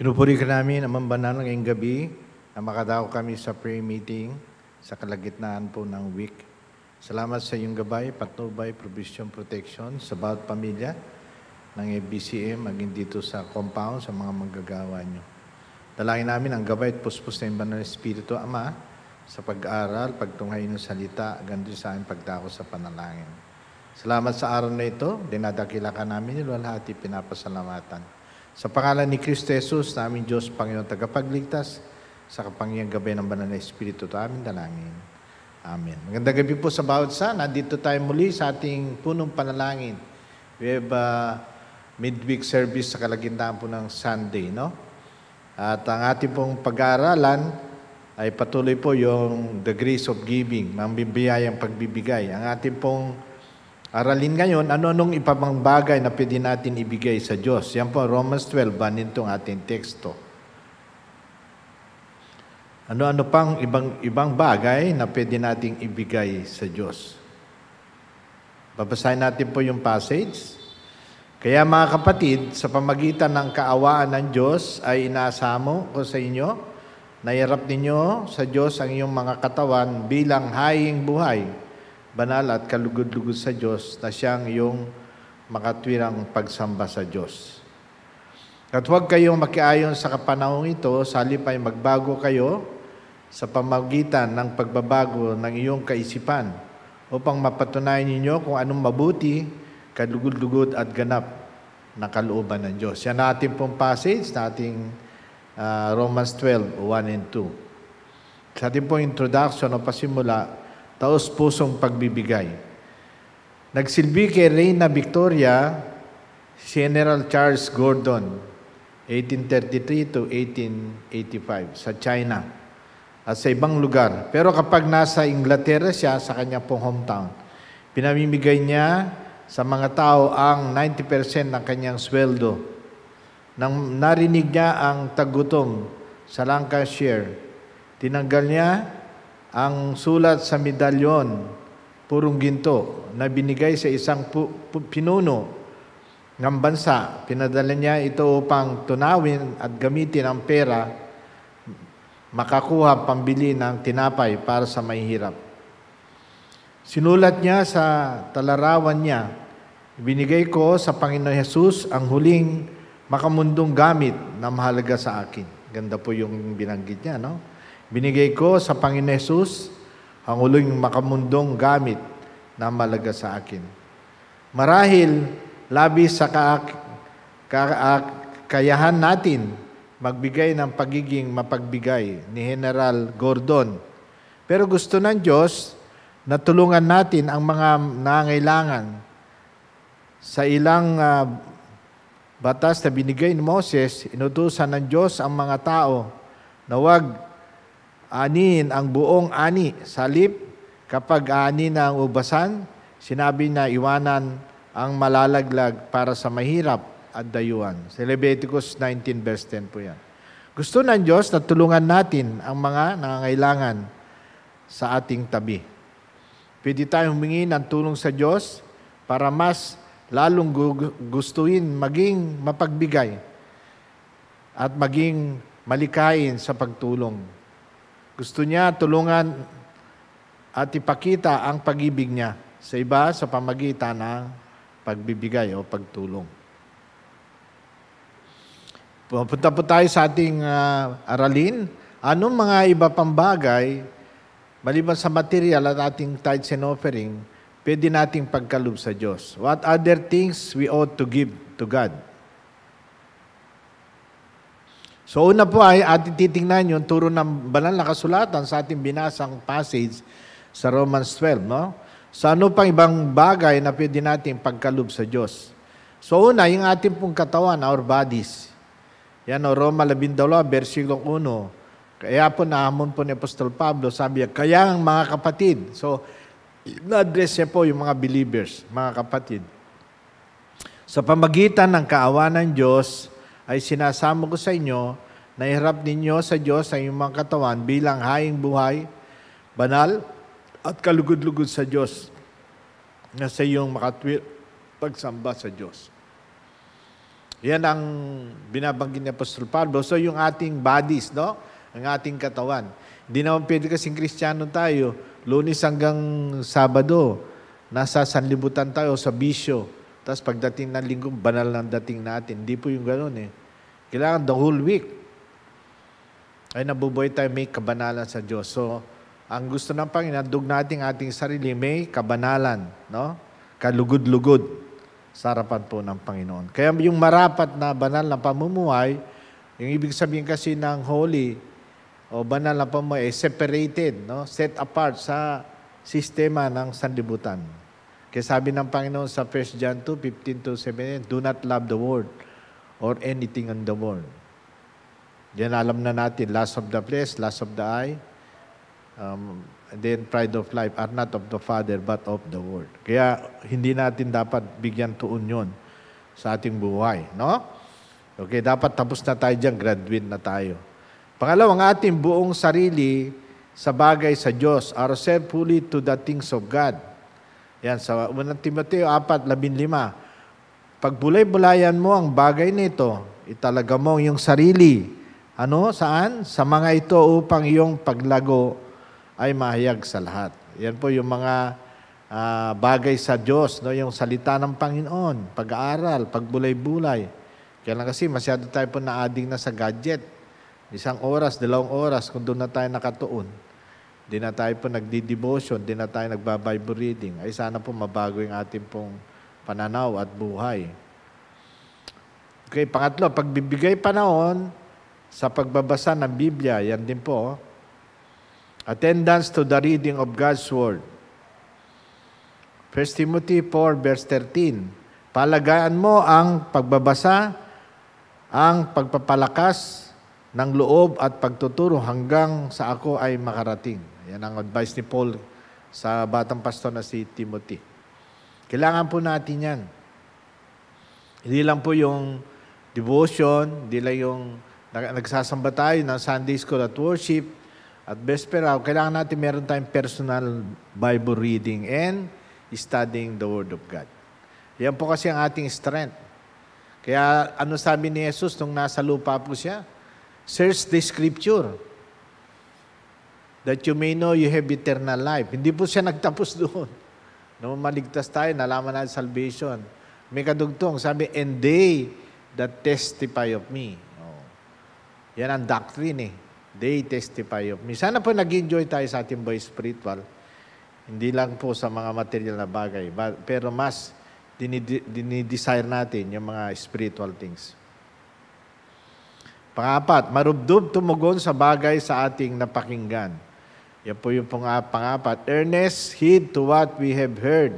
Pinupuri ka namin, Amang Banal, ngayong gabi na makadaog kami sa prayer meeting sa kalagitnaan po ng week. Salamat sa iyong gabay, patnubay, provision, protection sa bawat pamilya ng FBCM, maging dito sa compound, sa mga manggagawa niyo. Dalangin namin ang gabay at puspos na yung Banal na Espiritu, Ama, sa pag-aaral, pagtunghay ng salita, ganito sa amin pagdako sa panalangin. Salamat sa araw na ito, dinadakila ka namin, niluwalhati, pinapasalamatan. Sa pangalan ni Kristo Jesus, namin Diyos, Panginoon, tagapagligtas, sa kapangyang gabay ng Banal na Espiritu, ito aming dalangin. Amen. Magandang gabi po sa bawat isa. Nandito tayo muli sa ating punong panalangin. We have midweek service sa kalagitnaan po ng Sunday, no? At ang ating pong pag-aaralan ay patuloy po yung the grace of giving, mambibiyayang pagbibigay. Ang ating pong aralin ngayon, ano-anong ipabang bagay na pwede natin ibigay sa Diyos. Yan po, Romans 12, banin itong ating teksto. Ano-ano pang ibang bagay na pwede nating ibigay sa Diyos. Babasahin natin po yung passage. Kaya mga kapatid, sa pamagitan ng kaawaan ng Diyos ay inaasamo ko sa inyo, na iharap ninyo sa Diyos ang iyong mga katawan bilang haying buhay, banal at kalugod-lugod sa Diyos, na siyang iyong makatwirang pagsamba sa Diyos. At huwag kayong makiayon sa kapanahong ito, sa halip ay magbago kayo sa pamagitan ng pagbabago ng iyong kaisipan upang mapatunayan ninyo kung anong mabuti, kalugod-lugod at ganap na kalooban ng Diyos. Yan natin pong passage na ating Romans 12, 1 and 2. Sa ating pong introduction o pasimula, taos-pusong pagbibigay. Nagsilbi kay Reyna Victoria, General Charles Gordon, 1833 to 1885, sa China at sa ibang lugar. Pero kapag nasa Inglaterra siya, sa kanya pong hometown, pinamimigay niya sa mga tao ang 90% ng kanyang sweldo. Nang narinig niya ang tagutom sa Lancashire, tinanggal niya ang sulat sa medalyon, purong ginto, na binigay sa isang pinuno ng bansa. Pinadala niya ito upang tunawin at gamitin ang pera, makakuha pambili ng tinapay para sa mahihirap. Sinulat niya sa talarawan niya, binigay ko sa Panginoon Jesus ang huling makamundong gamit na mahalaga sa akin. Ganda po yung binanggit niya, no? Binigay ko sa Panginoon Jesus ang huling makamundong gamit na mahalaga sa akin. Marahil, labis sa kayahan natin magbigay ng pagiging mapagbigay ni General Gordon. Pero gusto ng Diyos na tulungan natin ang mga nangangailangan. Sa ilang batas na binigay ni Moses, inutusan ng Diyos ang mga tao na huwag anin ang buong ani. Sa halip, kapag ani na ang ubasan, sinabi na iwanan ang malalaglag para sa mahirap at dayuhan. Sa Leviticus 19 verse 10 po yan. Gusto ng Diyos na tulungan natin ang mga nangangailangan sa ating tabi. Pwede tayong humingi ng tulong sa Diyos para mas lalong gustuin maging mapagbigay at maging malikain sa pagtulong. Gusto niya tulungan at ipakita ang pag-ibig niya sa iba sa pamagitan ng pagbibigay o pagtulong. Pupunta po tayo sa ating aralin. Anong mga iba pang bagay, maliban sa material at ating tithes and offering, pwede nating pagkaloob sa Diyos? What other things we ought to give to God? So una po ay ating titingnan yung turo ng banal na kasulatan sa ating binasang passage sa Romans 12, no? Sa ano pang ibang bagay na pwede nating pagkaloob sa Diyos? So una, yung ating pong katawan, our bodies. Yan o, Roma 12, versikulo 1. Kaya po nahamon po ni Apostol Pablo, sabi niya, kaya ang mga kapatid. So, na-address niya po yung mga believers, mga kapatid. Sa pamagitan ng kaawa ng Diyos, ay sinasamo ko sa inyo na iharap ninyo sa Diyos ang iyong mga katawan bilang haying buhay, banal, at kalugod-lugod sa Diyos na sa iyong makatwir pagsamba sa Diyos. Yan ang binabanggit ni Apostol Pablo. So yung ating bodies, no? Ang ating katawan. Hindi naman pwede kasing Kristiyano tayo, Lunes hanggang Sabado, nasa sanlibutan tayo sa bisyo. Tapos pagdating ng linggo, banal ng dating natin. Hindi po yung gano'n eh. Kailangan the whole week ay nabubuhay tayo may kabanalan sa Diyos. So, ang gusto ng Panginoon, dug natin ating sarili may kabanalan, no? Kalugod-lugod sa harapan po ng Panginoon. Kaya yung marapat na banal na pamumuhay, yung ibig sabihin kasi ng holy o banal na pamumuhay, separated, no? Set apart sa sistema ng sanlibutan. Kaya sabi ng Panginoon sa 1 John 2:15-17, do not love the world or anything in the world. Yan alam na natin, lust of the flesh, lust of the eye, and then pride of life are not of the Father but of the world. Kaya hindi natin dapat bigyan tuon yun sa ating buhay, no? Okay, dapat tapos na tayo dyan, graduate na tayo. Pangalawa, ang ating buong sarili sa bagay sa Diyos, ourselves fully to the things of God. Yan, sa 1 Timoteo 4:15. Pagbulay-bulayan mo ang bagay nito, italaga mo yung sarili. Ano? Saan? Sa mga ito upang iyong paglago ay mahayag sa lahat. Yan po yung mga bagay sa Diyos, no? Yung salita ng Panginoon, pag-aaral, pagbulay-bulay. Kaya lang kasi masyado tayo po na-adding na sa gadget. 1 oras, 2 oras, kung doon na tayo nakatuon. Di na tayo po nagdi-devotion, di na tayo nagba-Bible reading. Ay sana po mabago yung ating pong pananaw at buhay. Okay, pangatlo, pagbibigay panahon sa pagbabasa ng Biblia, yan din po. Attendance to the reading of God's Word. 1 Timothy 4:13. Palagaan mo ang pagbabasa, ang pagpapalakas ng loob at pagtuturo hanggang sa ako ay makarating. Yan ang advice ni Paul sa batang pastor na si Timothy. Kailangan po natin yan. Hindi lang po yung devotion, hindi lang yung nagsasamba tayo ng Sunday School at worship at Vespera. Kailangan natin meron tayong personal Bible reading and studying the Word of God. Yan po kasi ang ating strength. Kaya ano sabi ni Jesus nung nasa lupa po siya? Search the Scripture that you may know you have eternal life. Hindi po siya nagtapos doon. Nung maligtas tayo, nalaman natin salvation. May kadugtong, sabi, and they that testify of me. Oh. Yan ang doctrine eh. They testify of me. Sana po nag-enjoy tayo sa ating buhay spiritual. Hindi lang po sa mga material na bagay. Pero mas dinidesire natin yung mga spiritual things. Pangapat, marubdob tumugon sa bagay sa ating napakinggan. Yan po yung pangapat. Earnest heed to what we have heard.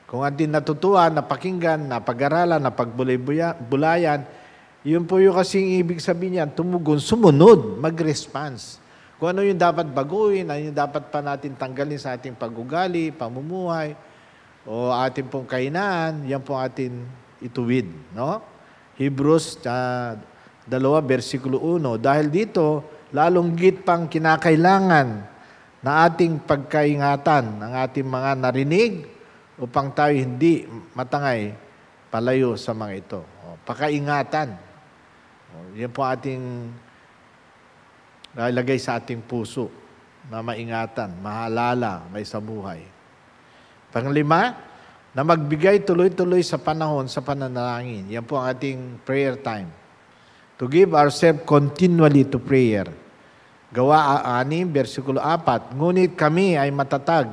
Kung ating natutuan, napakinggan, napag-aralan, napagbulay-bulayan, yun po yung kasing ibig sabihin niyan, tumugon, sumunod, mag-response. Kung ano yung dapat baguhin, ano yung dapat pa natin tanggalin sa ating pag-ugali, pamumuhay, o ating pong kainaan, yan po atin ituwid. No? Hebrews 2, versikulo 1. Dahil dito, lalong git pang kinakailangan na ating pagkaingatan ng ating mga narinig upang tayo hindi matangay palayo sa mga ito. Pakaingatan. Yan po ating lalagay sa ating puso na maingatan, mahalala, may sa buhay. Panglima, na magbigay tuloy-tuloy sa panahon sa pananalangin. Yan po ang ating prayer time. To give ourselves continually to prayer. Gawa 6, versikulo 4. Ngunit kami ay matatag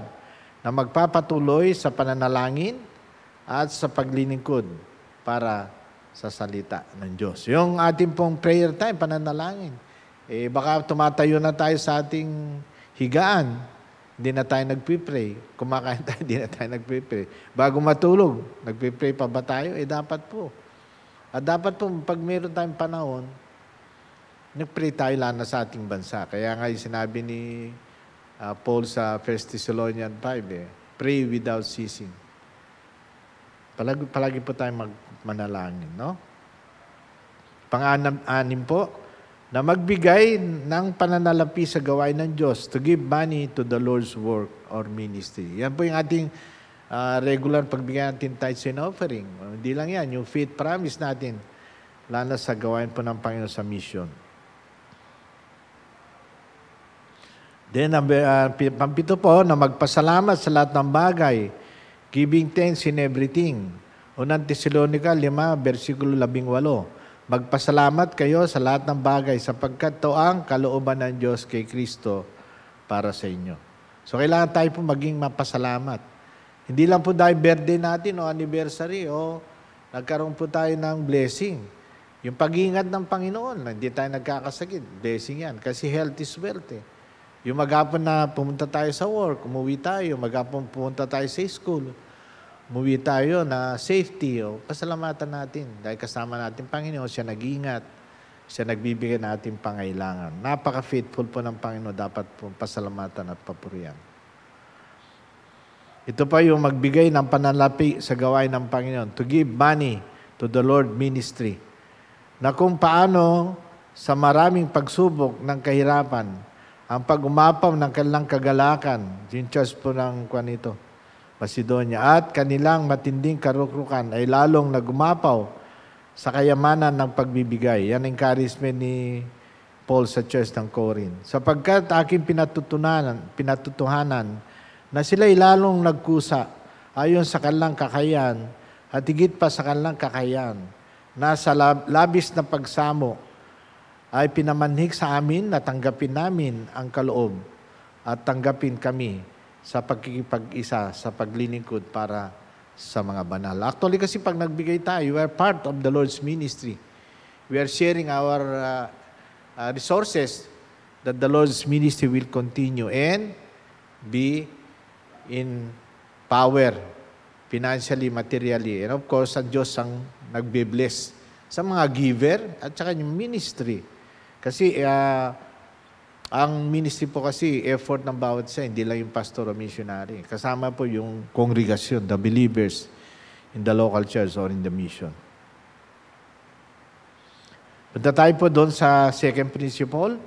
na magpapatuloy sa pananalangin at sa paglilingkod para sa salita ng Diyos. Yung ating pong prayer time, pananalangin. Baka tumatayo na tayo sa ating higaan, hindi na tayo nagpipray. Kumakain tayo, hindi na tayo nagpipray. Bago matulog, nagpipray pa ba tayo? Dapat po. At dapat po, pag meron tayong panahon, nagpray tayo lana sa ating bansa. Kaya nga yung sinabi ni Paul sa 1 Thessalonians 5, pray without ceasing. Palagi po tayo manalangin, no? Pang-anim po, na magbigay ng pananalapi sa gawain ng Diyos to give money to the Lord's work or ministry. Yan po yung ating regular pagbigyan natin tithes and offering. Hindi lang yan, yung faith promise natin, lalo sa gawain po ng Panginoon sa mission. Then, pampito po, na magpasalamat sa lahat ng bagay, giving thanks in everything. Unang Tesalonica 5, versikulo 18. Magpasalamat kayo sa lahat ng bagay sapagkat ito ang kalooban ng Diyos kay Kristo para sa inyo. So, kailangan tayo po maging mapasalamat. Hindi lang po dahil birthday natin o anniversary o nagkaroon po tayo ng blessing. Yung pag-iingat ng Panginoon, hindi tayo nagkakasakit. Blessing yan. Kasi health is wealth eh. Yung maghapon na pumunta tayo sa work, umuwi tayo. Maghapon pumunta tayo sa school, umuwi tayo na safety. O, pasalamatan natin. Dahil kasama natin Panginoon, siya nag-iingat. Siya nagbibigay natin pangailangan. Napaka-faithful po ng Panginoon. Dapat po pasalamatan at papurihan. Ito pa yung magbigay ng pananalapi sa gawain ng Panginoon. To give money to the Lord ministry. Na kung paano sa maraming pagsubok ng kahirapan, ang pag-umapaw ng kanilang kagalakan, yung church po ng Juanito, Macedonia, at kanilang matinding karukrukan ay lalong nagumapaw sa kayamanan ng pagbibigay. Yan ang encouragement ni Paul sa church ng Corinth. Sapagkat aking pinatutuhanan na sila'y lalong nagkusa ayon sa kanilang kakayan at higit pa sa kanilang kakayan na sa labis na pagsamo ay pinamanhik sa amin na tanggapin namin ang kaloob at tanggapin kami sa pagkikipag-isa sa paglilingkod para sa mga banal. Actually, kasi pag nagbigay tayo, we are part of the Lord's ministry. We are sharing our resources that the Lord's ministry will continue and be in power, financially, materially. And of course, ang Diyos ang nagbe-bless sa mga giver at saka yung ministry. Kasi ang ministry po kasi, effort ng bawat isa, hindi lang yung pastor o missionary. Kasama po yung congregation, the believers in the local church or in the mission. Punta tayo po doon sa second principle.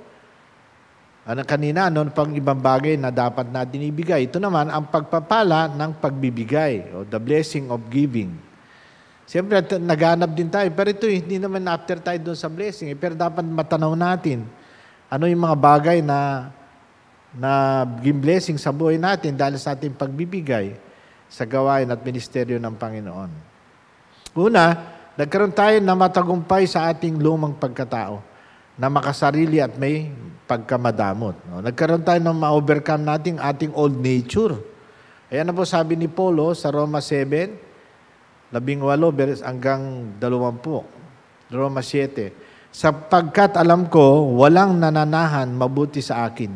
Kanina, ano pang ibang bagay na dapat natin ibigay? Ito naman, ang pagpapala ng pagbibigay o the blessing of giving. Siyempre, naghanap din tayo. Pero ito, hindi naman after tayo doon sa blessing. Pero dapat matanaw natin ano yung mga bagay na blessing sa buhay natin dahil sa ating pagbibigay sa gawain at ministeryo ng Panginoon. Una, nagkaroon tayo na matagumpay sa ating lumang pagkatao na makasarili at may pagkamadamot. Nagkaroon tayo na ma-overcome natin ating old nature. Ayan na po sabi ni Paulo sa Roma 7, 18 hanggang 20. Roma 7. Sapagkat alam ko, walang nananahan mabuti sa akin.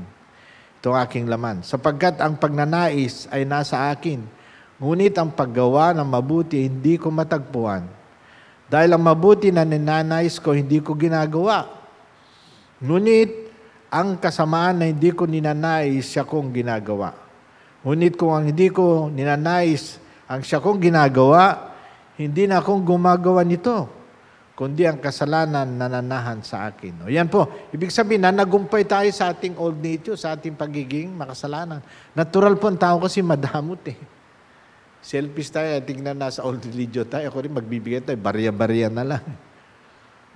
Itong aking laman. Sapagkat ang pagnanais ay nasa akin. Ngunit ang paggawa ng mabuti hindi ko matagpuan. Dahil ang mabuti na ninanais ko, hindi ko ginagawa. Ngunit ang kasamaan na hindi ko ninanais, siya kong ginagawa. Ngunit kung ang hindi ko ninanais, ang siya kong ginagawa, hindi na akong gumagawa nito, kundi ang kasalanan nananahan sa akin. O yan po, ibig sabihin na nagumpay tayo sa ating old nature, sa ating pagiging makasalanan. Natural po ang tao kasi madamot eh. Selfish tayo, tingnan nasa old religion tayo. Ako rin magbibigay tayo, barya-barya na lang.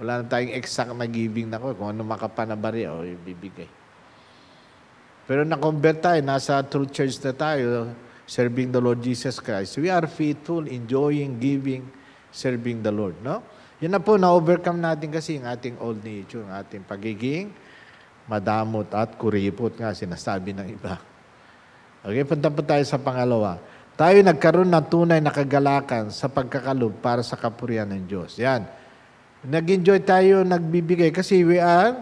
Wala na tayong exact na giving na ko. Kung ano makapa na barya, o ibibigay. Pero na-convert tayo, nasa true church na tayo, serving the Lord Jesus Christ. We are faithful, enjoying, giving, serving the Lord. No? Yan na po, na-overcome natin kasi yung ating old nature, yung ating pagiging madamot at kuripot nga, sinasabi ng iba. Okay, punta po tayo sa pangalawa. Tayo nagkaroon ng tunay na kagalakan sa pagkakalob para sa kapurihan ng Diyos. Yan. Nag-enjoy tayo, nagbibigay kasi we are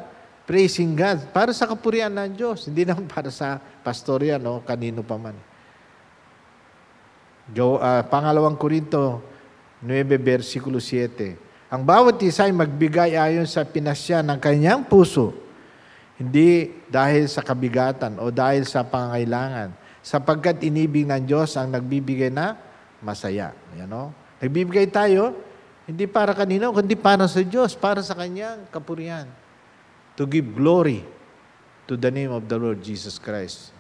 praising God para sa kapurihan ng Diyos. Hindi naman para sa pastorya, no? Kanino pa man. Pangalawang Korinto 9, versikulo 7. Ang bawat isa ay magbigay ayon sa pinasya ng kanyang puso, hindi dahil sa kabigatan o dahil sa pangangailangan, sapagkat inibig ng Diyos ang nagbibigay na masaya. You know? Nagbibigay tayo, hindi para kanino, kundi para sa Diyos, para sa kanyang kapurihan. To give glory to the name of the Lord Jesus Christ,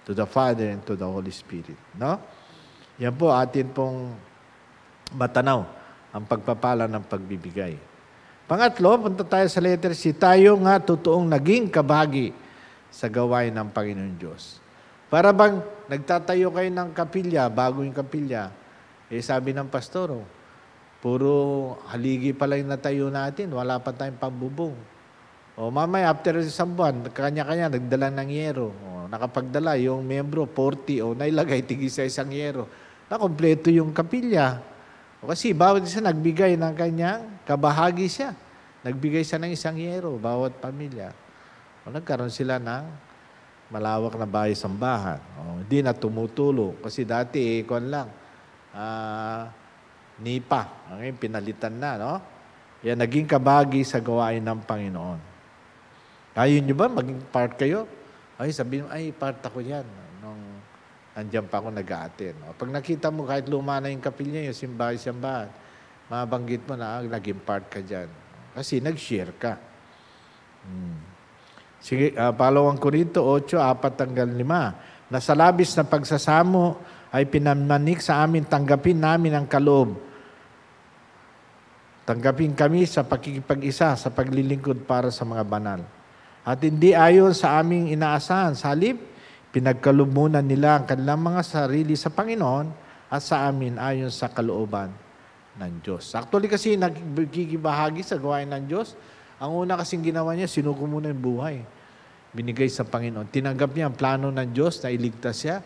to the Father and to the Holy Spirit. No? Yan po atin pong matanaw ang pagpapala ng pagbibigay. Pangatlo, punta tayo sa letter C. Tayo nga totoong naging kabahagi sa gawain ng Panginoon Diyos. Para bang nagtatayo kayo ng kapilya, bago yung kapilya, sabi ng pastor, puro haligi pala yung natayo natin, wala pa tayong pambubong. O mamaya, after isang buwan, kanya-kanya, nagdala ng yero. O, nakapagdala, yung membro, 40, o nailagay, tigis sa isang yero. Nakompleto yung kapilya. O kasi, bawat isa nagbigay ng kanyang kabahagi siya. Nagbigay siya ng isang yero, bawat pamilya. O nagkaroon sila ng malawak na bahay-sambahan. O, hindi na tumutulo. Kasi dati, nipa. Ngayon, pinalitan na, no? Yan, naging kabahagi sa gawain ng Panginoon. Ayaw nyo ba maging part kayo? Ay, sabihin mo, ay, part ako yan. Nung andyan pa ako nag-a-attend. Pag nakita mo, kahit luma na yung kapilya, yung simbahan, mabanggit mo na, naging part ka dyan. Kasi nag-share ka. Sige, 2 Korinto 8:4-5, na sa labis na pagsasamo ay pinamanik sa amin, tanggapin namin ang kaloob. Tanggapin kami sa pakikipag-isa, sa paglilingkod para sa mga banal. At hindi ayon sa aming inaasahan. Sa halip, pinagkalumunan nila ang kanilang mga sarili sa Panginoon at sa amin ayon sa kalooban ng Diyos. Actually kasi nagkikibahagi sa gawain ng Diyos. Ang una kasing ginawa niya, sinuko muna yung buhay. Binigay sa Panginoon. Tinanggap niya ang plano ng Diyos na iligtas siya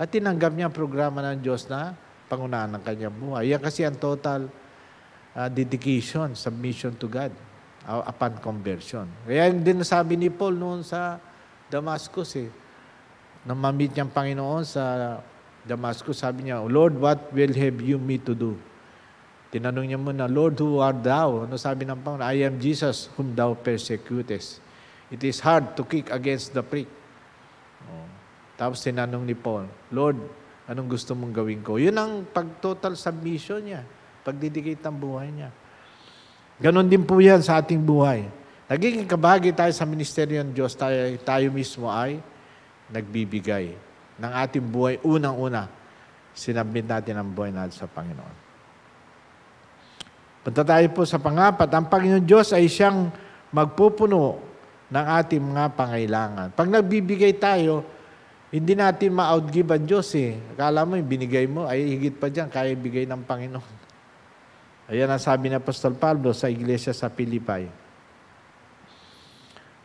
at tinanggap niya ang programa ng Diyos na pangunahan ng kanyang buhay. Yan kasi ang total dedication, submission to God upon conversion. Kaya din sabi ni Paul noon sa Damascus, nang ma-meet niyang Panginoon sa Damascus, sabi niya, Lord, what will have you me to do? Tinanong niya muna, Lord, who art thou? Ano sabi ng Panginoon? I am Jesus whom thou persecutest. It is hard to kick against the prick. Tapos tinanong ni Paul, Lord, anong gusto mong gawin ko? Yun ang pag-total submission niya, pagdidikit ang buhay niya. Ganon din po yan sa ating buhay. Nagiging kabahagi tayo sa ministeryo ng Diyos, tayo mismo ay nagbibigay ng ating buhay. Unang-una, sinabit natin ang buhay natin sa Panginoon. Punta tayo po sa pangapat. Ang Panginoon Diyos ay siyang magpupuno ng ating mga pangailangan. Pag nagbibigay tayo, hindi natin ma-outgive ang Diyos Akala mo, yung binigay mo, ay higit pa dyan, kaya ibigay ng Panginoon. Ayan ang sabi ni Apostol Pablo sa iglesia sa Pilipay.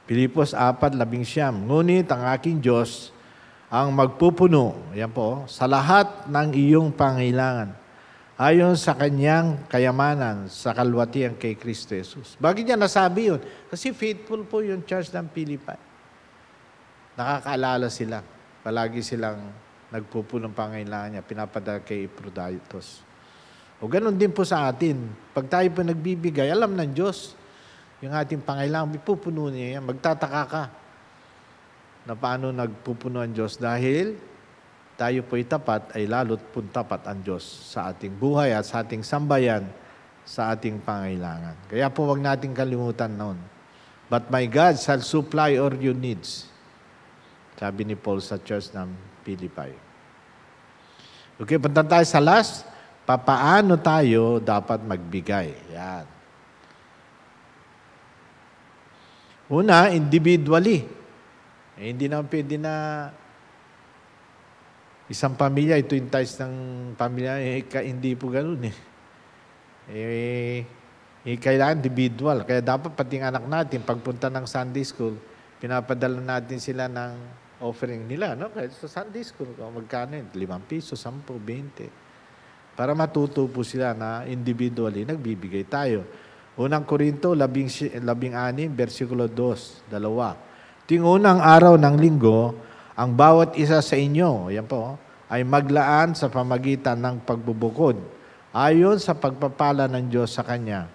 Pilipos 4:11, ngunit ang aking Diyos ang magpupuno, ayan po, sa lahat ng iyong pangailangan, ayon sa kanyang kayamanan, sa kalwatian kay Kristo Jesus. Bakit niya nasabi yun? Kasi faithful po yung church ng Pilipay. Nakakaalala sila. Palagi silang nagpupuno ng pangailangan niya, pinapadala kay Epaphroditus. O ganun din po sa atin. Pag tayo po nagbibigay, alam ng Diyos, yung ating pangailangan, pupuno niya yan. Magtataka ka na paano nagpupuno ang Diyos dahil tayo po'y tapat, ay lalo't pong tapat ang Diyos sa ating buhay at sa ating sambayan, sa ating pangailangan. Kaya po wag nating kalimutan noon. But my God shall supply all your needs. Sabi ni Paul sa church ng Pilipay. Okay, punta tayo sa last. Papaano tayo dapat magbigay? Yan. Una, individually. Hindi naman pwede na isang pamilya, ito yung ties ng pamilya, hindi po ganun kailangan individual. Kaya dapat pati ng anak natin, pagpunta ng Sunday school, pinapadala natin sila ng offering nila, no? Kaya sa Sunday school, magkano yun? 5 piso, 10, 20. Para matuto po sila na individually, nagbibigay tayo. Unang Korinto, 16, versikulo 2. Ito yung unang araw ng linggo, ang bawat isa sa inyo, yan po, ay maglaan sa pamagitan ng pagbubukod, ayon sa pagpapala ng Diyos sa Kanya,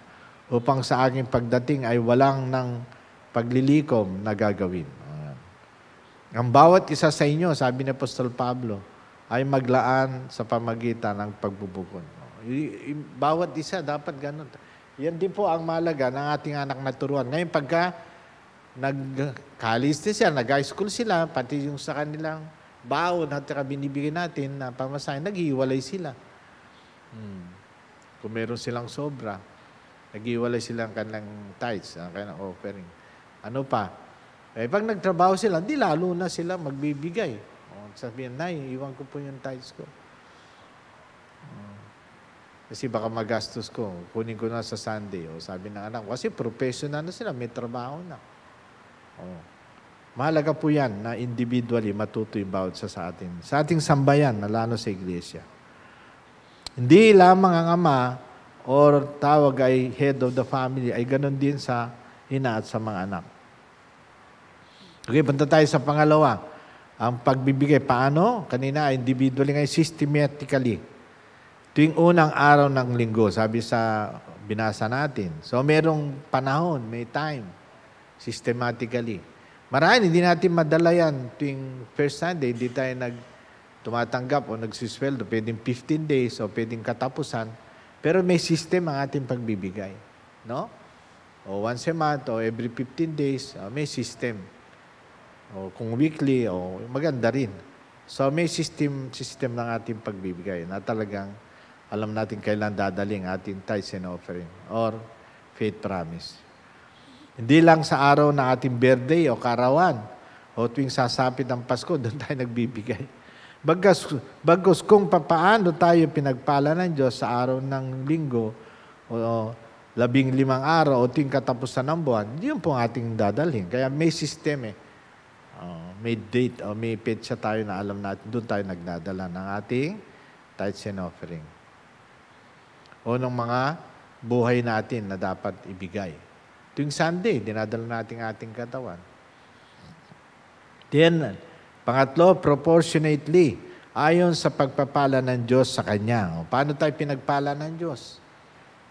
upang sa aking pagdating ay walang ng paglilikom na gagawin. Ang bawat isa sa inyo, sabi ni Apostol Pablo, ay maglaan sa pamagitan ng pagbubukod. Bawat isa dapat ganun. Yan din po ang mahalaga ng ating anak na turuan. Ngayon, pagka nag-college na sila, nag-high school sila, pati yung sa kanilang baon at saka binibigay natin na pamasahe, naghiwalay sila. Kung meron silang sobra, naghiwalay silang kanilang tithes, ang kanilang offering. Ano pa? Pag nagtrabaho sila, di lalo na sila magbibigay. Sabihin, Nay, iwan ko po yung tithes ko. Kasi baka magastos ko, kunin ko na sa Sunday. Sabi ng anak, kasi professional na sila, may trabaho na. Mahalaga po yan na individually matuto yung bawat sa atin. Sa ating sambayan, lalo sa iglesia. Hindi lamang ang ama or tawag ay head of the family, ay ganun din sa ina at sa mga anak. Okay, punta tayo sa pangalawa. Ang pagbibigay, paano? Kanina, individually ngayon, systematically. Tuwing unang araw ng linggo, sabi sa binasa natin. So, merong panahon, may time, systematically. Marahil, hindi natin madala yan tuwing first Sunday, hindi tayo tumatanggap o nagsisweldo. Pwedeng 15 days o pwedeng katapusan. Pero may system ang ating pagbibigay. No? O once a month o every 15 days, may system. O kung weekly, o maganda rin. So may system ng ating pagbibigay na talagang alam natin kailan dadaling ating tithes and offering or faith promise. Hindi lang sa araw na ating birthday o karawan o tuwing sasapit ang Pasko, doon tayo nagbibigay. Bagos kung papaano tayo pinagpala ng Diyos sa araw ng linggo o 15 araw o tuwing katapusan ng buwan, yun po ang ating dadalhin. Kaya may system may date o may petsa tayo na alam natin, doon tayo nagdadala ng ating tithes and offering. O ng mga buhay natin na dapat ibigay. Tuwing Sunday, dinadala natin ating katawan. Then, pangatlo, proportionately, ayon sa pagpapala ng Diyos sa Kanya. O, paano tayo pinagpala ng Diyos?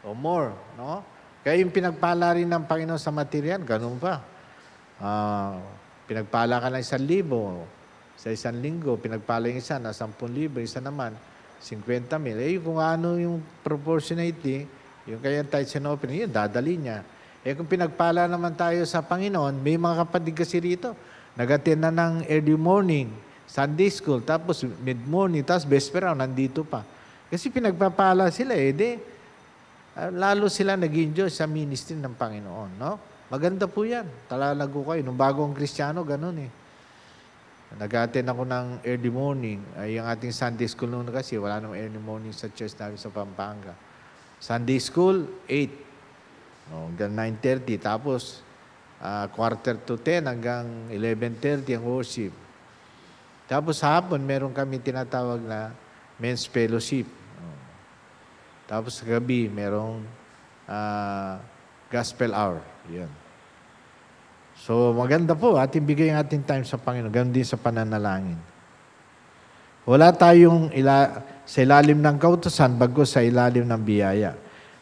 O more, no? Kaya yung pinagpala rin ng Panginoon sa material, ganun pa. Pinagpala ka ng 1,000 sa isang linggo, pinagpala yung isa na 10,000, isa naman 50,000. Kung ano yung proportionately, yung kaya tithes and offering, yun, dadali niya. Kung pinagpala naman tayo sa Panginoon, may mga kapatid kasi rito, nag-attend na ng early morning, Sunday school, tapos mid-morning, tapos vespera, nandito pa. Kasi pinagpapala sila, lalo sila nag-enjoy sa ministry ng Panginoon, no? Maganda po yan. Talalago kayo. Nung bagong Kristiyano, ganun Nag-attend ako ng early morning. Yung ating Sunday school noon kasi, wala nang early morning sa church namin sa Pampanga. Sunday school, 8. Hanggang 9:30. Tapos, 9:45 hanggang 11:30 ang worship. Tapos hapon, meron kami tinatawag na men's fellowship. Tapos sa gabi, merong gospel hour. Yan. So, maganda po. Ating bigay ang ating time sa Panginoon. Ganun din sa pananalangin. Wala tayong sa ilalim ng kautusan bago sa ilalim ng biyaya.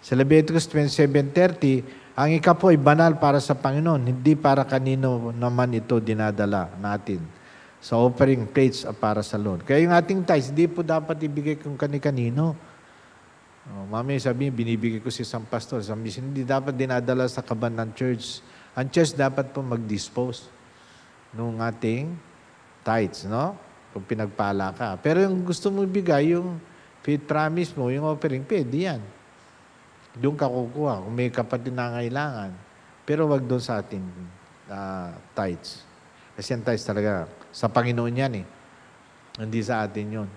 Sa Leviticus 27:30, ang ikapo ay banal para sa Panginoon, hindi para kanino naman ito dinadala natin. Sa offering plates para sa Lord. Kaya yung ating tithes, hindi po dapat ibigay kung kani-kanino. Mamaya sabihin, binibigay ko si isang pastor. Hindi dapat dinadala sa kaban ng church. Ang church dapat po mag-dispose ng ating tithes, no? Kung pinagpala ka. Pero yung gusto mo ibigay, yung faith promise mo, yung offering, pwede yan. Doon ka kukuha kung may kapatid na ngailangan. Pero wag doon sa ating tithes. Kasi ang tithes talaga, sa Panginoon yan Hindi sa atin yun.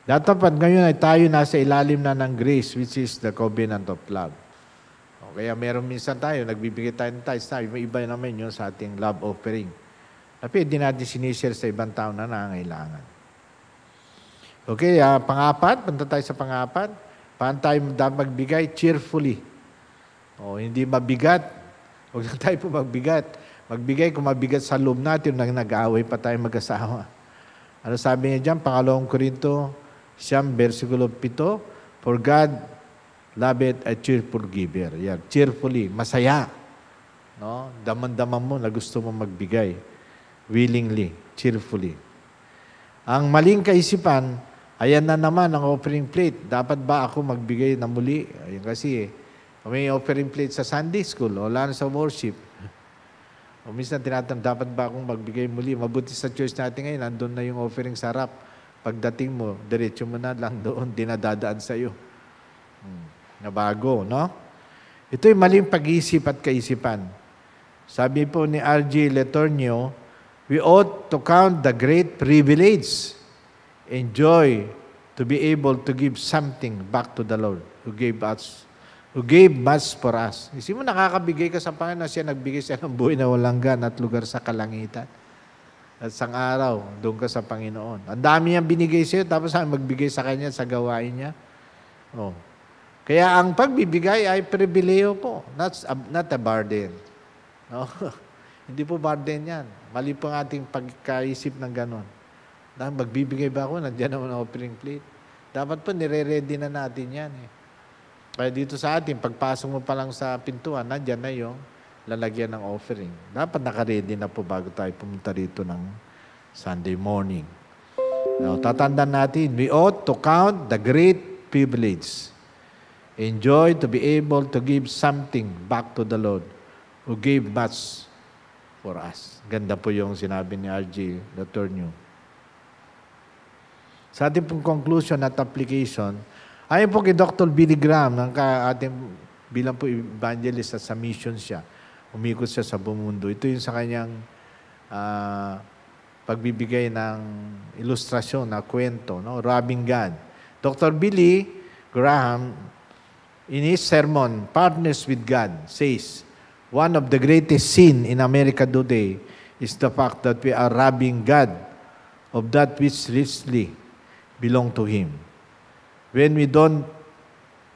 Dapat ngayon ay tayo nasa ilalim na ng grace, which is the covenant of love. Kaya meron minsan tayo, nagbibigay tayo ng tithes tayo, may iba naman yun sa ating love offering. Tapi hindi natin sinishare sa ibang tao na nangangailangan. Okay, pang-apat, punta tayo sa pang-apat. Paano tayo dapat magbigay? Cheerfully. Hindi mabigat. Huwag na tayo po magbigat. Magbigay kung mabigat sa loob natin, nag-aaway pa tayo mag-asawa. Ano sabi niya dyan? 2 Corinto 9, versikulo 7, for God loveth a cheerful giver. Yan, cheerfully, masaya. No? Daman-daman mo na gusto mo magbigay. Willingly, cheerfully. Ang maling kaisipan, ayan na naman ang offering plate. Dapat ba ako magbigay na muli? Ayun kasi may offering plate sa Sunday school o lalo sa worship. O minsan tinatanong, dapat ba akong magbigay muli? Mabuti sa church natin ngayon, nandun na yung offering sa harap. Pagdating mo, diretso mo na lang doon, dinadadaan sa iyo. Na bago, no? Ito'y maling pag-iisip at kaisipan. Sabi po ni R.G. Letourneau, we ought to count the great privilege and joy to be able to give something back to the Lord who gave much for us. Isipin mo, nakakabigay ka sa Panginoon, siya nagbigay sa ng buhay na walang gan at lugar sa kalangitan. At sang araw, doon ka sa Panginoon. Ang dami niyang binigay sa iyo, tapos magbigay sa Kanya sa gawain niya. Oh. Kaya ang pagbibigay ay pribileyo po, not a burden. No? Hindi po burden yan. Mali po ang ating pagkaisip ng ganon. Dahil magbibigay ba ako? Nandiyan naman ang offering plate. Dapat po, nire-ready na natin yan. Kaya dito sa atin, pagpasok mo pa lang sa pintuan, nandiyan na yung lalagyan ng offering. Dapat naka-ready na po bago tayo pumunta rito ng Sunday morning. Now, tatandaan natin, we ought to count the great privilege. Enjoy to be able to give something back to the Lord who gave much for us. Ganda po yung sinabi ni R.G. Letourneau. Sa ating pong conclusion at application, ayon po kay Dr. Billy Graham, ng ating bilang po evangelist at sa mission siya, umikot siya sa buong mundo. Ito yung sa kanyang pagbibigay ng ilustrasyon na kwento, no? Robbing God. Dr. Billy Graham, in his sermon, Partners with God, says, one of the greatest sin in America today is the fact that we are robbing God of that which richly belong to Him. When we don't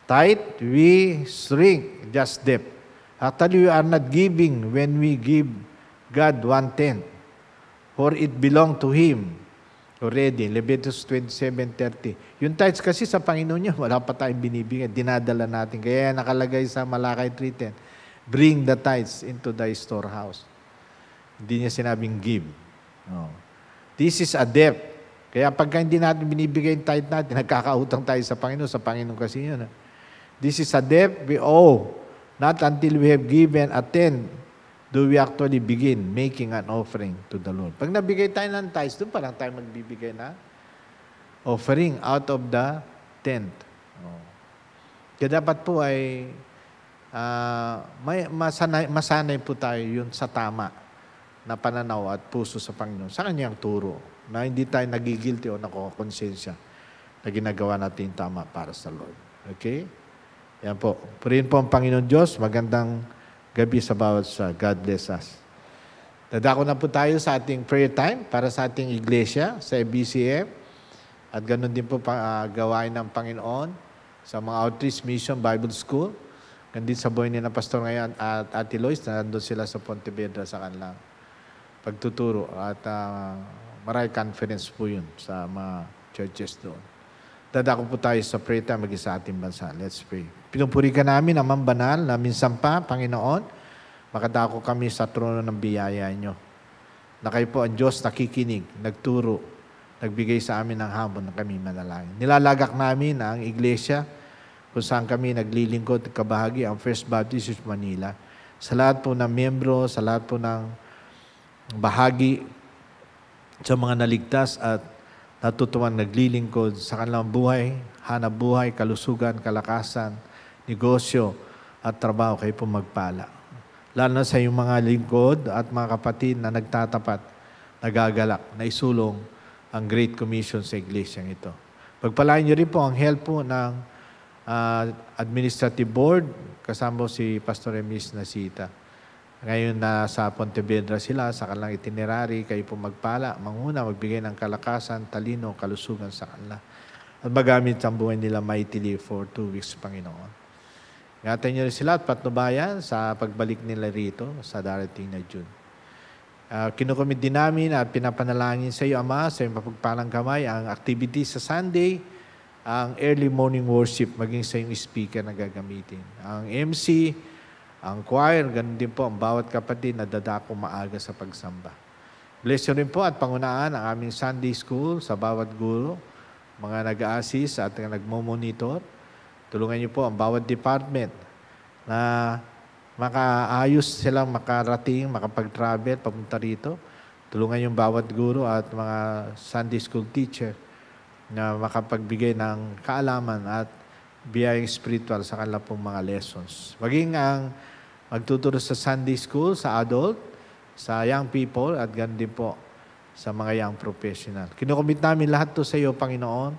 tithe, we shrink just debt. Actually, we are not giving when we give God 1/10, for it belong to Him already. Leviticus 27:30. Yung tithes kasi sa Panginoon niya, wala pa tayong binibigyan. Dinadala natin. Kaya nakalagay sa Malakay 3:10, bring the tithes into thy storehouse. Hindi niya sinabing give. No. This is a debt. Kaya pagka hindi natin binibigay yung tithe natin, nagkakautang tayo sa Panginoon kasi yun. This is a debt we owe. Not until we have given a tenth do we actually begin making an offering to the Lord. Pag nabigay tayo ng tithes, doon pa lang tayo magbibigay na offering out of the tenth. Kaya dapat po ay masanay po tayo yun sa tama na pananaw at puso sa Panginoon, sa Kanyang turo, na hindi tayo nagigilty o nakokonsensya na ginagawa natin tama para sa Lord. Okay? Yan po. Purihin po ang Panginoon Diyos. Magandang gabi sa bawat isa. God bless us. Dadako na po tayo sa ating prayer time para sa ating iglesia, sa BCF. At ganun din po gawain ng Panginoon sa mga outreach mission Bible School. Ganun sa buhay ni na Pastor ngayon at Ate Lois, na nandun sila sa Pontevedra sa kanilang pagtuturo. At maraming conference po yun sa mga churches doon. Dadako po tayo sa prayer time maging sa ating bansa. Let's pray. Pinupuri ka namin, Amang Banal, na minsan pa, Panginoon, makadako kami sa trono ng biyaya nyo. Na kayo po ang Diyos nakikinig, nagturo, nagbigay sa amin ng hamon na kami manalangin. Nilalagak namin ang iglesia kung saan kami naglilingkod at kabahagi ang First Baptist Church Manila. Sa lahat po ng miyembro, sa lahat po ng bahagi, sa mga naligtas at natutuwang naglilingkod sa kanilang buhay, hanap buhay, kalusugan, kalakasan, negosyo at trabaho, kayo po magpala. Lalo na sa iyong mga lingkod at mga kapatid na nagtatapat, nagagalak, na isulong ang Great Commission sa iglesyang ito. Pagpalain niyo rin po ang help po ng Administrative Board, kasama si Pastor Emis Nasita. Ngayon na sa Pontevedra sila, sa kanilang itinerary, kayo po magpala, manguna, magbigay ng kalakasan, talino, kalusugan sa kanila. At magamit ang buhay nila mightily for 2 weeks, Panginoon. Ingatan niyo rin sila at patnubayan sa pagbalik nila rito sa darating na June. Kinukomit din namin at pinapanalangin sa iyo, Ama, sa iyong mapagpalang kamay, ang activity sa Sunday, ang early morning worship, maging sa iyong speaker na gagamitin. Ang MC, ang choir, ganun din po ang bawat kapatid na dadako maaga sa pagsamba. Bless you rin po at pangunaan ang aming Sunday school sa bawat guro, mga nag-a-assist at nagmo-monitor. Tulungan niyo po ang bawat department na makaayos silang makarating, makapag-travel, papunta rito. Tulungan yung bawat guro at mga Sunday school teacher na makapagbigay ng kaalaman at biyayang spiritual sa kanilang pong mga lessons. Maging ang magtuturo sa Sunday school, sa adult, sa young people, at ganun din po sa mga young professional. Kinukomit namin lahat to sa iyo, Panginoon,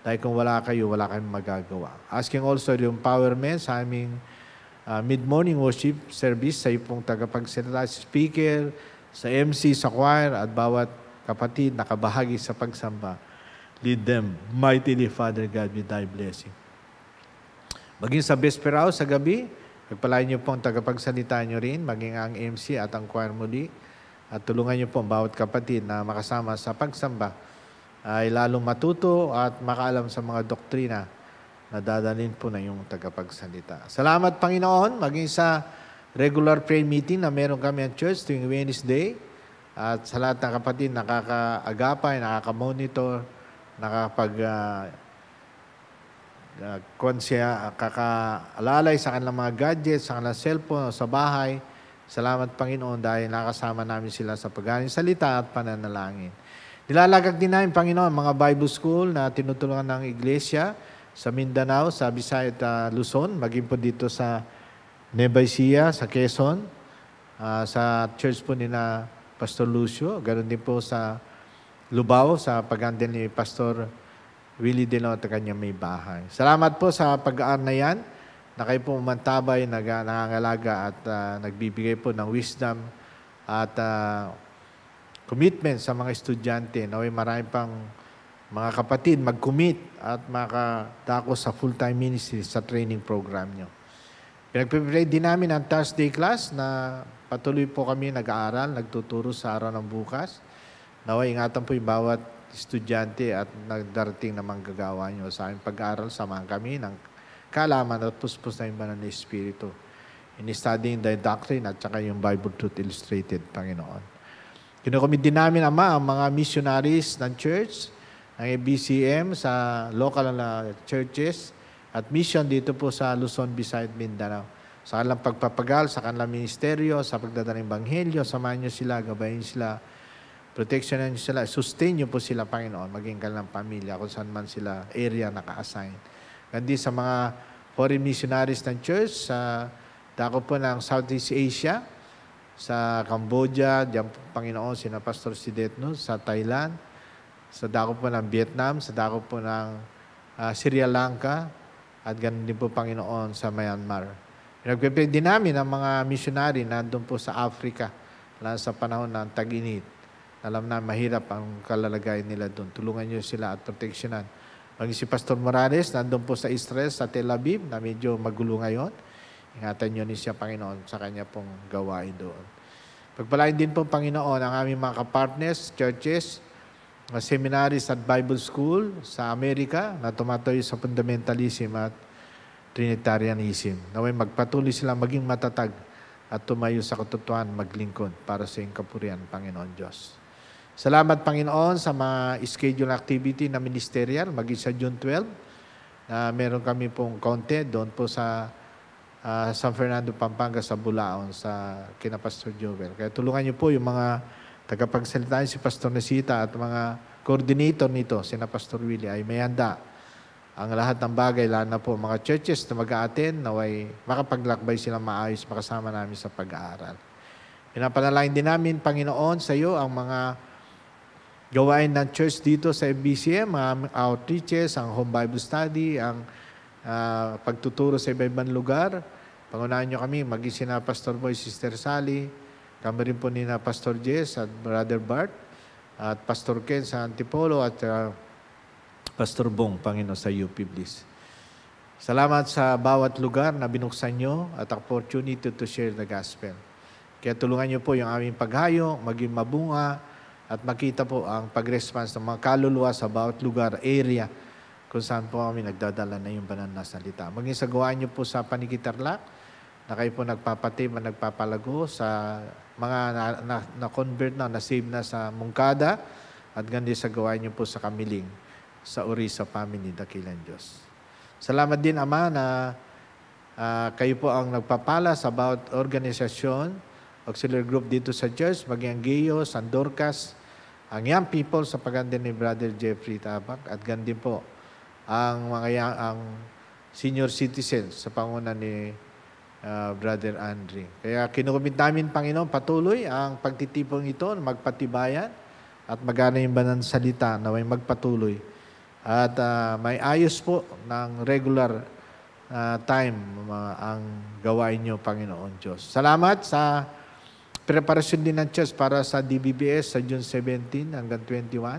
dahil kung wala kayo, wala kayong magagawa. Asking also the empowerment sa aming mid-morning worship service, sa iyo pong tagapagsalita, speaker, sa MC, sa choir, at bawat kapatid na kabahagi sa pagsamba. Lead them mightily, Father God, with thy blessing. Maging sa Vesperaw, sa gabi, pagpalain niyo po ang tagapagsalita niyo rin, maging ang MC at ang choir muli, at tulungan niyo po ang bawat kapatid na makasama sa pagsamba ay lalong matuto at makaalam sa mga doktrina na dadalhin po na yung tagapagsalita. Salamat, Panginoon, maging sa regular prayer meeting na meron kami ang church tuwing Wednesday, at sa lahat ng kapatid nakakaagapay, nakaka-monitor, kakaalalay sa kanilang mga gadgets, sa kanilang cellphone, sa bahay. Salamat, Panginoon, dahil nakasama namin sila sa paghaling salita at pananalangin. Nilalagak din namin, Panginoon, mga Bible School na tinutulungan ng Iglesia sa Mindanao, sa Visayas at Luzon, maging po dito sa Nueva Ecija, sa Quezon, sa church po ni na Pastor Lucio, ganoon din po sa Lubao, sa pag-handle ni Pastor Willie Dino at kanya may bahay. Salamat po sa pag-aaral na yan, na kayo po umantabay, nangangalaga at nagbibigay po ng wisdom at commitment sa mga estudyante. Naway marami pang mga kapatid mag-commit at makadako sa full-time ministry sa training program nyo. Pinag-prepare din namin ang Thursday class na patuloy po kami nag-aaral, nagtuturo sa araw ng bukas. Naway ingatan po yung bawat estudyante at nagdarating na manggagawa nyo sa aming pag-aaral. Samahan kami ng kaalaman at puspos na yung banal na Espiritu in studying the doctrine at saka yung Bible Truth Illustrated, Panginoon. Kinukomit din namin, Ama, ang mga missionaries ng church, ng BCM sa local na churches at mission dito po sa Luzon, Visayas, Mindanao. Sa kanilang pagpapagal, sa kanilang ministeryo, sa pagdadalang Ebanghelyo, samahan nyo sila, gabayin sila, protectionan nyo sila, sustain nyo po sila, Panginoon, maging kanilang pamilya, kung saan man sila area naka-assign. Gandi sa mga foreign missionaries ng church, sa dako po ng Southeast Asia, sa Cambodia, diyan po, Panginoon, sina Pastor Sidetno, sa Thailand, sa dako po ng Vietnam, sa dako po ng Sri Lanka, at ganun din po, Panginoon, sa Myanmar. Pinag-prepare din namin ang mga missionary na doon po sa Africa, lalo sa panahon ng tag-init. Alam na mahirap ang kalalagayan nila doon. Tulungan niyo sila at proteksyonan. Maging si Pastor Morales, nandun po sa Israel, sa Tel Aviv, na medyo magulo ngayon. Ingatan niyo ni siya, Panginoon, sa kanya pong gawain doon. Pagpalain din po, Panginoon, ang aming mga kapartners, churches, seminaries at Bible School sa Amerika na tumatayo sa fundamentalism at Trinitarianism. Naway magpatuloy sila maging matatag at tumayo sa katotohanan, maglingkod para sa iyong kapurihan, Panginoon Diyos. Salamat, Panginoon, sa mga schedule activity na ministerial, maging sa June 12, na meron kami pong content doon po sa San Fernando, Pampanga, sa Bulaon, sa kina Pastor Jovel. Kaya tulungan niyo po yung mga tagapagsalita, si Pastor Nesita at mga coordinator nito, sina Pastor Willie, ay may handa ang lahat ng bagay, lalo na po mga churches na mag-a-attend, naway makapaglakbay sila maayos, makasama namin sa pag-aaral. Pinapanalangin din namin, Panginoon, sa iyo ang mga gawain ng church dito sa FBCM, ang outreaches, ang home Bible study, ang pagtuturo sa iba-ibang lugar. Pangunahan nyo kami, maging sina Pastor Boy, Sister Sally, kami rin po ni na Pastor Jess at Brother Bart, at Pastor Ken sa Antipolo, at Pastor Bong, Panginoon, sa UP, please. Salamat sa bawat lugar na binuksan nyo at opportunity to share the gospel. Kaya tulungan nyo po yung aming paghayo, maging mabunga, at makita po ang pag-response ng mga kaluluwa sa bawat lugar, area, kung saan po kami nagdadala na yung banal na salita. Maging sa gawaan nyo po sa Panikitarlac, na kayo po nagpapatim at nagpapalago sa mga na-convert na-save na sa Mungkada, at gandi sa gawain nyo po sa Kamiling, sa Orisa Family, Dakilan Diyos. Salamat din, Ama, na Kayo po ang nagpapala sa bawat organisasyon, auxiliary group dito sa church, maging ang Gayos, ang Dorcas, ang young people sa paganda ni Brother Jeffrey Tabak, at gandin po ang ang senior citizens sa panguna ni Brother Andre. Kaya kinukumit namin, Panginoon, patuloy ang pagtitipon ito, magpatibayan at magana yung banal salita na may magpatuloy. At may ayos po ng regular time ang gawain nyo, Panginoon Diyos. Salamat sa preparasyon din ng church para sa DBBS sa June 17 hanggang 21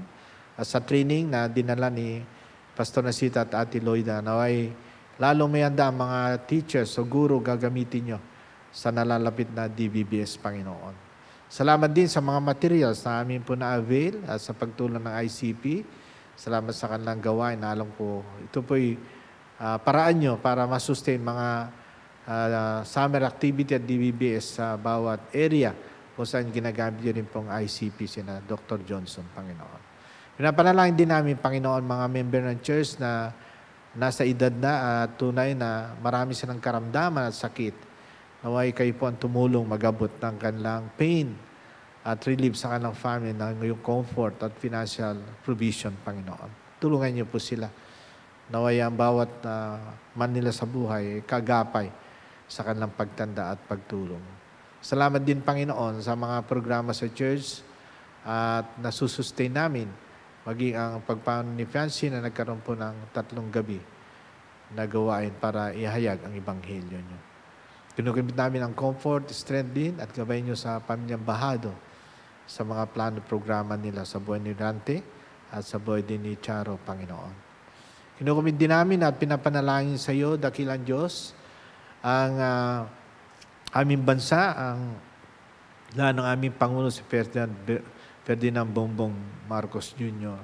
at sa training na dinala ni Pastor Nasita at Ate Loida. Naway lalong may handa ang mga teachers o guro gagamitin nyo sa nalalapit na DBBS, Panginoon. Salamat din sa mga materials na amin po na-avail at sa pagtulong ng ICP. Salamat sa kanilang gawain. Alam ko, ito po'y paraan nyo para masustain mga summer activity at DBBS sa bawat area kung saan ginagamit nyo rin pong ICP sina Dr. Johnson, Panginoon. Pinapanalangin din namin, Panginoon, mga member ng church na nasa edad na at tunay na marami silang karamdaman at sakit. Naway kayo po ang tumulong magabot ng kanilang pain at relief sa kanilang family ng yung comfort at financial provision, Panginoon. Tulungan niyo po sila. Naway ang bawat man nila sa buhay, kagapay sa kanilang pagtanda at pagtulong. Salamat din, Panginoon, sa mga programa sa church at nasusustain namin, maging ang pagpaano ni Fancy na nagkaroon po ng 3 gabi na gawain para ihayag ang Ebanghelyo nyo. Kinukimit namin ang comfort, strength din at gabay nyo sa pamilyang Bahado sa mga plano programa nila sa buhay ni Dante at sa buhay din ni Charo, Panginoon. Kinukumit din namin at pinapanalangin sa iyo, dakilang Diyos, ang aming bansa, ang lahat ng aming Pangulo si Ferdinand Bongbong Marcos Jr.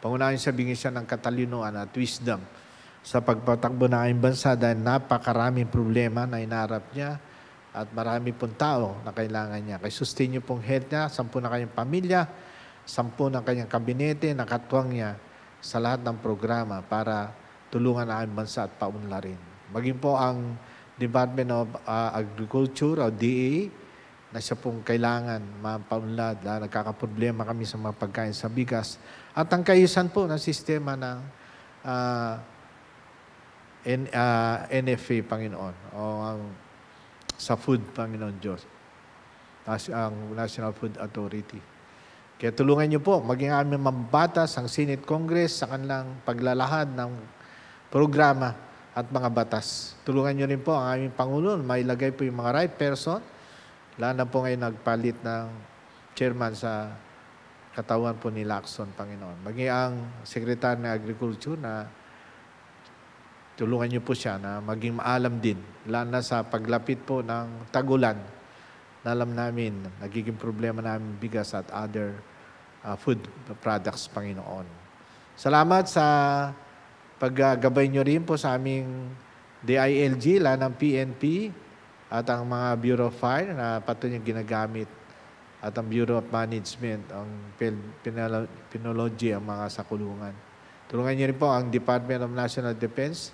Pangunahin sa bigyan siya ng katalinuhan at wisdom sa pagpatakbo ng aming bansa dahil napakaraming problema na inaharap niya at marami pong tao na kailangan niya. Kaya sustain niyo pong health niya, 10 na kanyang pamilya, 10 ng kanyang kabinete, nakatwang niya sa lahat ng programa para tulungan ang aming bansa at paunlarin. Maging po ang Department of Agriculture o DA na siya pong kailangan mapaunlad. Nagkakaproblema kami sa mga pagkain sa bigas. At ang kaayusan po ng sistema ng NFA, Panginoon, o sa food, Panginoon Diyos, ang National Food Authority. Kaya tulungan niyo po, maging aming mambatas ang Senate Congress sa kanilang paglalahad ng programa at mga batas. Tulungan niyo rin po ang aming Pangulo, mailagay po yung mga right person, lalo na po ngayon nagpalit ng chairman sa katawan po ni Lacson, Panginoon. Maging ang Secretary ng Agriculture na tulungan niyo po siya na maging maalam din, lalo na sa paglapit po ng tagulan, na alam namin, nagiging problema namin bigas at other food products, Panginoon. Salamat sa paggabay niyo rin po sa aming DILG, lalo ng PNP, at ang mga Bureau of Fire na patuloy niyang ginagamit at ang Bureau of Management, ang Penology, ang mga sakulungan. Tulungan niyo rin po ang Department of National Defense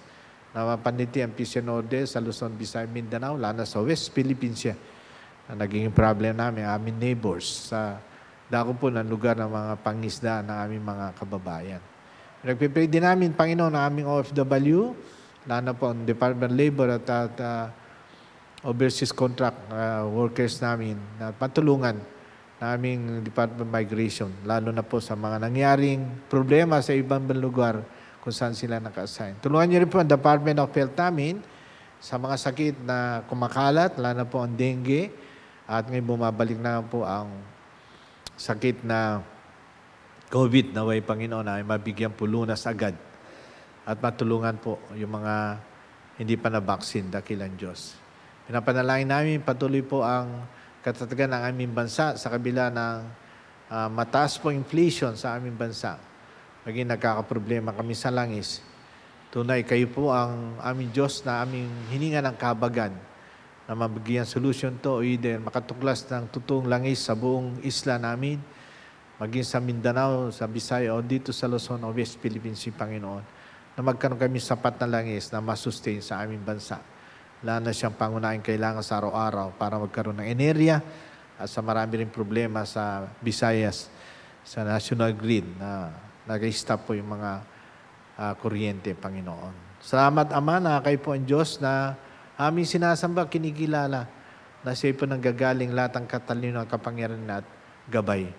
na mapaniti ang peace and order sa Luzon, Visayas, Mindanao, lalo sa West Philippines siya na naging problem namin, aming neighbors sa dako po ng lugar ng mga pangisda ng aming mga kababayan. Nagpipray din namin, Panginoon, ang aming OFW, lalo na po ang Department of Labor at overseas contract workers namin na patulungan na aming Department of Migration, lalo na po sa mga nangyaring problema sa ibang lugar kung saan sila naka-assign. Tulungan niyo rin po ang Department of Health namin sa mga sakit na kumakalat, lalo na po ang dengue, at ngayon bumabalik na po ang sakit na COVID na way, Panginoon, ay mabigyan po lunas agad at matulungan po yung mga hindi pa na-vaccine, dakilang Diyos. Pinapanalangin namin patuloy po ang katatagan ng aming bansa sa kabila ng mataas po inflation sa aming bansa. Maging nagkakaproblema kami sa langis. Tunay, kayo po ang aming Diyos na aming hininga ng kabagan na mabigyan solution to, either makatuklas ng totoong langis sa buong isla namin, maging sa Mindanao, sa Visayas, o dito sa Luzon o West Philippines, Panginoon, na magkaroon kami sapat na langis na masustain sa aming bansa. Wala na siyang pangunahing kailangan sa araw-araw para magkaroon ng enerhiya at sa marami rin problema sa Visayas, sa national grid na nag-stop po yung mga kuryente, Panginoon. Salamat, Ama, na kayo po ang Diyos na aming sinasamba, kinikilala na siya po nanggagaling lahat ng katalino, kapangyarihan at gabay.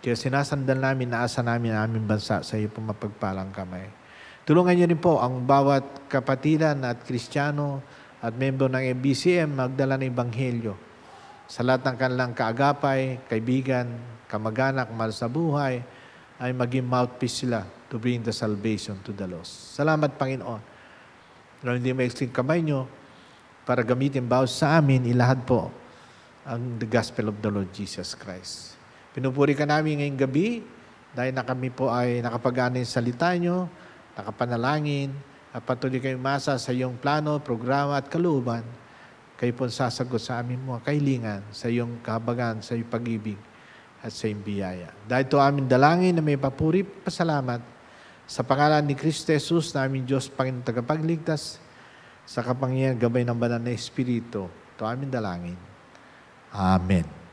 Kaya sinasandal namin, naasa namin ang aming bansa sa iyo po mapagpalang kamay. Tulungan niyo rin po ang bawat kapatiran at Kristiyano at membro ng MBCM magdala ng Ebanghelyo sa lahat ng kanilang kaagapay, kaibigan, kamag-anak, mahal sa buhay, ay maging mouthpiece sila to bring the salvation to the lost. Salamat, Panginoon. Kung hindi ma-extend kamay nyo, para gamitin bawat sa amin, ilahad po ang the gospel of the Lord Jesus Christ. Pinupuri ka namin ngayong gabi dahil na kami po ay nakapag-anin sa salita nyo, nakapanalangin, at patuloy kayong masa sa iyong plano, programa at kalooban. Kayo po sasagot sa aming mga kahilingan, sa iyong kahabagan, sa iyong pag-ibig at sa iyong biyaya. Dahil ito aming dalangin na may papuri, pasalamat sa pangalan ni Kristo Jesus na aming Diyos, Panginoon tagapagligtas, sa kapangyarihan gabay ng banal na Espiritu. Ito aming dalangin. Amen.